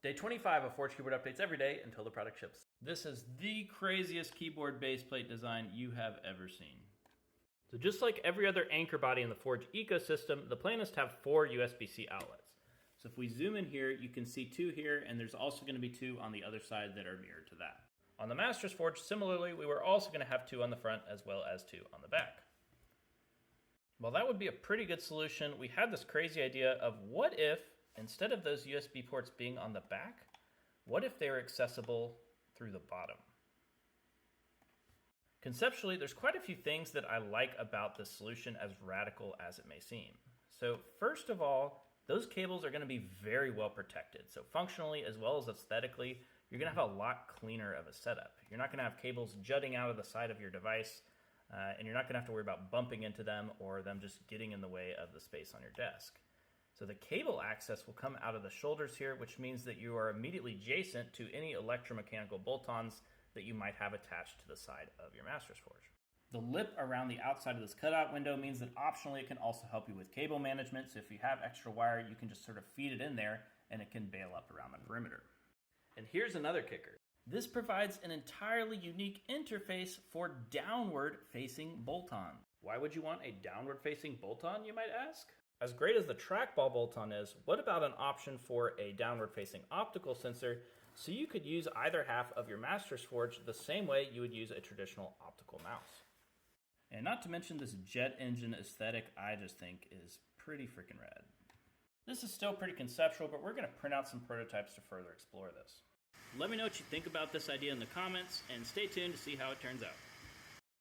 Day 25 of Forge keyboard updates every day until the product ships. This is the craziest keyboard baseplate design you have ever seen. So just like every other anchor body in the Forge ecosystem, the plan is to have 4 USB-C outlets. So if we zoom in here, you can see 2 here, and there's also going to be 2 on the other side that are mirrored to that. On the Master's Forge, similarly, we were also going to have 2 on the front as well as 2 on the back. Well, that would be a pretty good solution. We had this crazy idea of what if, instead of those USB ports being on the back, what if they were accessible through the bottom? Conceptually, there's quite a few things that I like about this solution, as radical as it may seem. So first of all, those cables are going to be very well protected. So functionally as well as aesthetically, you're going to have a lot cleaner of a setup. You're not going to have cables jutting out of the side of your device, and you're not going to have to worry about bumping into them or them just getting in the way of the space on your desk. So the cable access will come out of the shoulders here, which means that you are immediately adjacent to any electromechanical bolt-ons that you might have attached to the side of your Master's Forge. The lip around the outside of this cutout window means that optionally it can also help you with cable management. So if you have extra wire, you can just sort of feed it in there and it can bail up around the perimeter. And here's another kicker. This provides an entirely unique interface for downward-facing bolt-on. Why would you want a downward-facing bolt-on, you might ask? As great as the trackball bolt-on is, what about an option for a downward-facing optical sensor so you could use either half of your Master's Forge the same way you would use a traditional optical mouse? And not to mention this jet engine aesthetic, I just think is pretty freaking rad. This is still pretty conceptual, but we're going to print out some prototypes to further explore this. Let me know what you think about this idea in the comments, and stay tuned to see how it turns out.